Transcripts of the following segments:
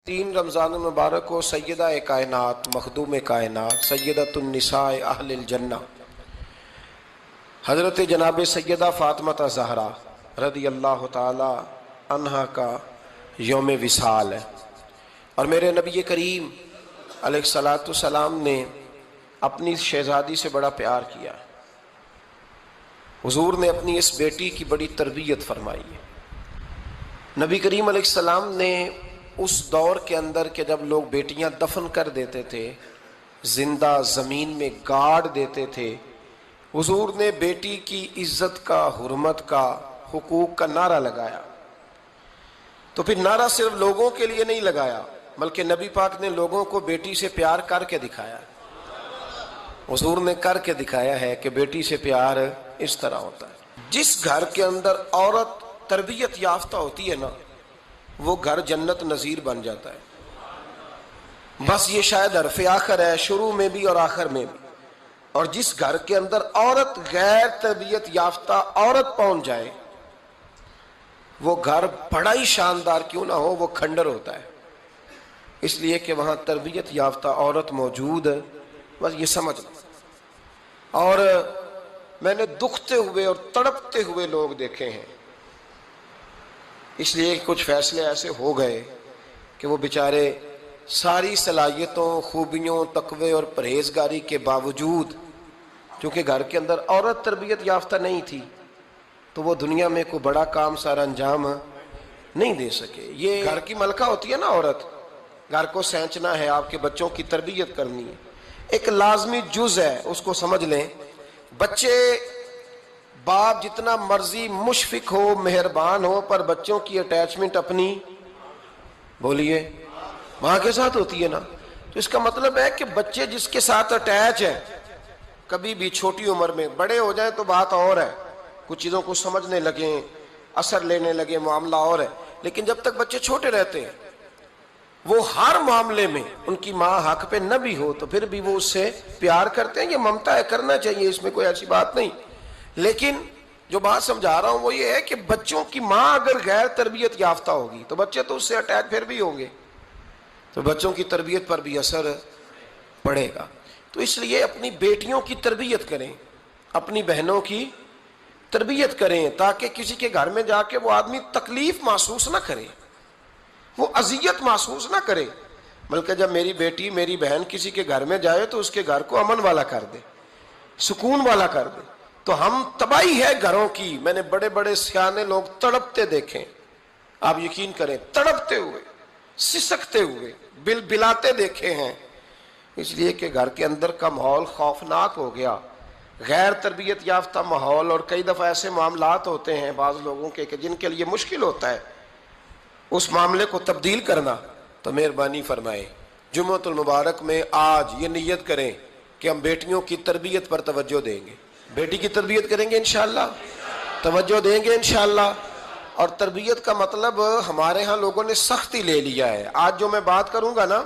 تین رمضان المبارک کو سیدہ کائنات مخدوم کائنات سیدۃ النساء اہل الجنہ حضرت جناب سیدہ فاطمہ زہرا رضی اللہ تعالی عنہا کا یوم وصال ہے، اور میرے نبی کریم علیہ الصلاۃ والسلام نے اپنی شہزادی سے بڑا پیار کیا۔ حضور نے اپنی اس بیٹی کی بڑی تربیت فرمائی ہے۔ نبی کریم علیہ السلام نے اس دور کے اندر کہ جب لوگ بیٹیاں دفن کر دیتے تھے، زندہ زمین میں گاڑ دیتے تھے، حضور نے بیٹی کی عزت کا، حرمت کا، حقوق کا نعرہ لگایا۔ تو پھر نعرہ صرف لوگوں کے لیے نہیں لگایا، بلکہ نبی پاک نے لوگوں کو بیٹی سے پیار کر کے دکھایا۔ حضور نے کر کے دکھایا ہے کہ بیٹی سے پیار اس طرح ہوتا ہے۔ جس گھر کے اندر عورت تربیت یافتہ ہوتی ہے نا، وہ گھر جنت نظیر بن جاتا ہے۔ بس یہ شاید حرف آخر ہے، شروع میں بھی اور آخر میں بھی۔ اور جس گھر کے اندر عورت غیر تربیت یافتہ عورت پہنچ جائے، وہ گھر بڑا ہی شاندار کیوں نہ ہو، وہ کھنڈر ہوتا ہے، اس لیے کہ وہاں تربیت یافتہ عورت موجود ہے۔ بس یہ سمجھ لو۔ اور میں نے دکھتے ہوئے اور تڑپتے ہوئے لوگ دیکھے ہیں، اس لیے کچھ فیصلے ایسے ہو گئے کہ وہ بیچارے ساری صلاحیتوں، خوبیوں، تقوی اور پرہیزگاری کے باوجود، چونکہ گھر کے اندر عورت تربیت یافتہ نہیں تھی، تو وہ دنیا میں کوئی بڑا کام سارا انجام نہیں دے سکے۔ یہ گھر کی ملکہ ہوتی ہے نا عورت، گھر کو سینچنا ہے، آپ کے بچوں کی تربیت کرنی ہے، ایک لازمی جز ہے، اس کو سمجھ لیں۔ بچے باپ جتنا مرضی مشفق ہو، مہربان ہو، پر بچوں کی اٹیچمنٹ اپنی بولیے ماں کے ساتھ ہوتی ہے نا، تو اس کا مطلب ہے کہ بچے جس کے ساتھ اٹیچ ہے، کبھی بھی چھوٹی عمر میں، بڑے ہو جائیں تو بات اور ہے، کچھ چیزوں کو سمجھنے لگیں، اثر لینے لگے، معاملہ اور ہے، لیکن جب تک بچے چھوٹے رہتے ہیں، وہ ہر معاملے میں ان کی ماں حق پہ نہ بھی ہو تو پھر بھی وہ اس سے پیار کرتے ہیں۔ یہ ممتا ہے، کرنا چاہیے، اس میں کوئی ایسی بات نہیں، لیکن جو بات سمجھا رہا ہوں وہ یہ ہے کہ بچوں کی ماں اگر غیر تربیت یافتہ ہوگی تو بچے تو اس سے اٹیچ پھر بھی ہوں گے، تو بچوں کی تربیت پر بھی اثر پڑے گا۔ تو اس لیے اپنی بیٹیوں کی تربیت کریں، اپنی بہنوں کی تربیت کریں، تاکہ کسی کے گھر میں جا کے وہ آدمی تکلیف محسوس نہ کرے، وہ اذیت محسوس نہ کرے، بلکہ جب میری بیٹی، میری بہن کسی کے گھر میں جائے تو اس کے گھر کو امن والا کر دے، سکون والا کر دے۔ تو ہم تباہی ہے گھروں کی، میں نے بڑے بڑے سیانے لوگ تڑپتے دیکھیں، آپ یقین کریں، تڑپتے ہوئے، سسکتے ہوئے، بل بلاتے دیکھے ہیں، اس لیے کہ گھر کے اندر کا ماحول خوفناک ہو گیا، غیر تربیت یافتہ ماحول۔ اور کئی دفعہ ایسے معاملات ہوتے ہیں بعض لوگوں کے کہ جن کے لیے مشکل ہوتا ہے اس معاملے کو تبدیل کرنا۔ تو مہربانی فرمائیں، جمعۃ المبارک میں آج یہ نیت کریں کہ ہم بیٹیوں کی تربیت پر توجہ دیں گے، بیٹی کی تربیت کریں گے انشاءاللہ، توجہ دیں گے انشاءاللہ۔ اور تربیت کا مطلب ہمارے ہاں لوگوں نے سختی لے لیا ہے۔ آج جو میں بات کروں گا نا،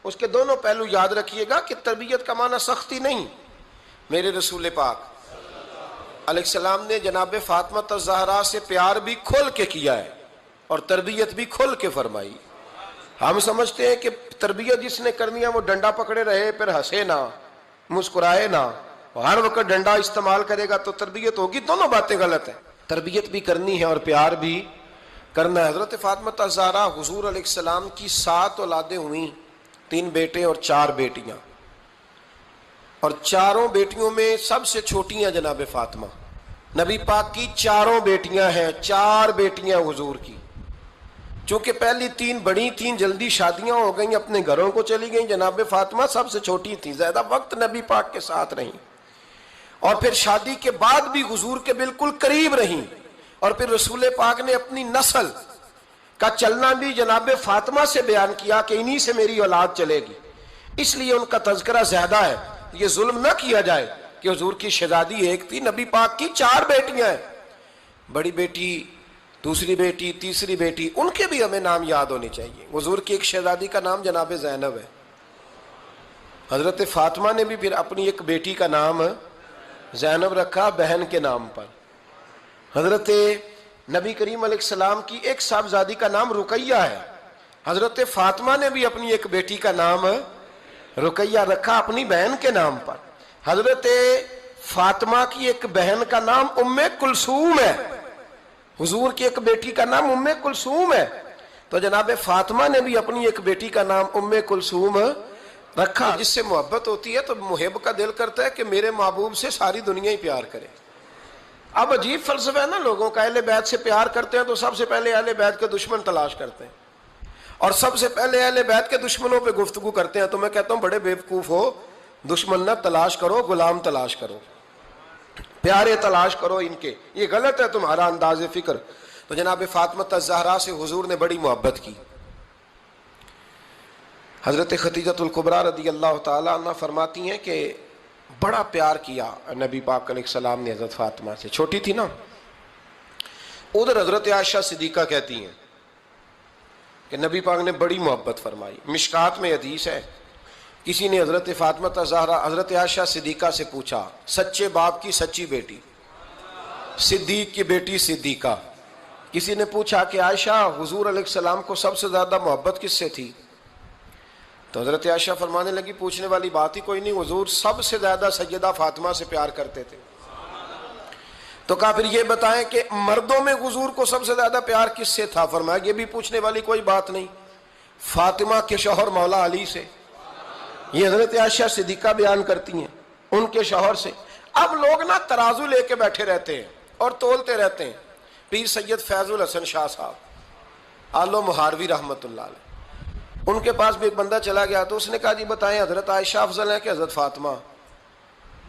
اس کے دونوں پہلو یاد رکھیے گا کہ تربیت کا معنی سختی نہیں۔ میرے رسول پاک علیہ السلام نے جناب فاطمہ زہرا سے پیار بھی کھول کے کیا ہے اور تربیت بھی کھول کے فرمائی۔ ہم سمجھتے ہیں کہ تربیت جس نے کرنی ہے وہ ڈنڈا پکڑے رہے، پھر ہنسے نہ، مسکرائے نہ، ہر وقت ڈنڈا استعمال کرے گا تو تربیت ہوگی۔ دونوں باتیں غلط ہیں، تربیت بھی کرنی ہے اور پیار بھی کرنا ہے۔ حضرت فاطمہ زہرا حضور علیہ السلام کی 7 اولادیں ہوئیں، 3 بیٹے اور 4 بیٹیاں، اور چاروں بیٹیوں میں سب سے چھوٹی ہیں جناب فاطمہ۔ نبی پاک کی 4 بیٹیاں ہیں، 4 بیٹیاں حضور کی، چونکہ پہلی 3 بڑی تھیں، جلدی شادیاں ہو گئیں، اپنے گھروں کو چلی گئیں، جناب فاطمہ سب سے چھوٹی تھیں، زیادہ وقت نبی پاک کے ساتھ رہیں، اور پھر شادی کے بعد بھی حضور کے بالکل قریب رہیں، اور پھر رسول پاک نے اپنی نسل کا چلنا بھی جناب فاطمہ سے بیان کیا کہ انہی سے میری اولاد چلے گی، اس لیے ان کا تذکرہ زیادہ ہے۔ یہ ظلم نہ کیا جائے کہ حضور کی شہزادی ایک تھی، نبی پاک کی 4 بیٹیاں ہیں، بڑی بیٹی، دوسری بیٹی، تیسری بیٹی، ان کے بھی ہمیں نام یاد ہونے چاہیے۔ حضور کی ایک شہزادی کا نام جناب زینب ہے، حضرت فاطمہ نے بھی پھر اپنی ایک بیٹی کا نام زینب رکھا بہن کے نام پر۔ حضرت نبی کریم علیہ السلام کی ایک صاحبزادی کا نام رقیہ ہے، حضرت فاطمہ نے بھی اپنی ایک بیٹی کا نام رقیہ رکھا اپنی بہن کے نام پر. حضرت فاطمہ کی ایک بہن کا نام ام کلثوم ہے, حضور کی ایک بیٹی کا نام ام کلثوم ہے. تو جناب فاطمہ نے بھی اپنی ایک بیٹی کا نام ام کلثوم رکھا. جس سے محبت ہوتی ہے تو محب کا دل کرتا ہے کہ میرے محبوب سے ساری دنیا ہی پیار کرے. اب عجیب فلسفہ ہے نا لوگوں کا, اہل بیت سے پیار کرتے ہیں تو سب سے پہلے اہل بیت کے دشمن تلاش کرتے ہیں, اور سب سے پہلے اہل بیت کے دشمنوں پہ گفتگو کرتے ہیں. تو میں کہتا ہوں بڑے بیوقوف ہو, دشمن نہ تلاش کرو, غلام تلاش کرو, پیارے تلاش کرو ان کے. یہ غلط ہے تمہارا انداز فکر. تو جناب فاطمہ الزہرا سے حضور نے بڑی محبت کی. حضرت خدیجہ الکبریٰ رضی اللہ تعالی عنہ فرماتی ہیں کہ بڑا پیار کیا نبی پاک علیہ السلام نے حضرت فاطمہ سے. چھوٹی تھی نا. ادھر حضرت عائشہ صدیقہ کہتی ہیں کہ نبی پاک نے بڑی محبت فرمائی. مشکات میں حدیث ہے, کسی نے حضرت فاطمہ الزہرا حضرت عائشہ صدیقہ سے پوچھا, سچے باپ کی سچی بیٹی, صدیق کی بیٹی صدیقہ. کسی نے پوچھا کہ عائشہ حضور علیہ السلام کو سب سے زیادہ محبت کس سے تھی؟ تو حضرت عائشہ فرمانے لگی پوچھنے والی بات ہی کوئی نہیں, حضور سب سے زیادہ سیدہ فاطمہ سے پیار کرتے تھے. تو کہا پھر یہ بتائیں کہ مردوں میں حضور کو سب سے زیادہ پیار کس سے تھا؟ فرمایا یہ بھی پوچھنے والی کوئی بات نہیں, فاطمہ کے شوہر مولا علی سے. یہ حضرت عائشہ صدیقہ بیان کرتی ہیں ان کے شوہر سے. اب لوگ نا ترازو لے کے بیٹھے رہتے ہیں اور تولتے رہتے ہیں. پیر سید فیض الحسن شاہ صاحب آلو مہاروی رحمت اللہ علیہ, ان کے پاس بھی ایک بندہ چلا گیا تو اس نے کہا جی بتائیں حضرت عائشہ افضل ہے کہ حضرت فاطمہ؟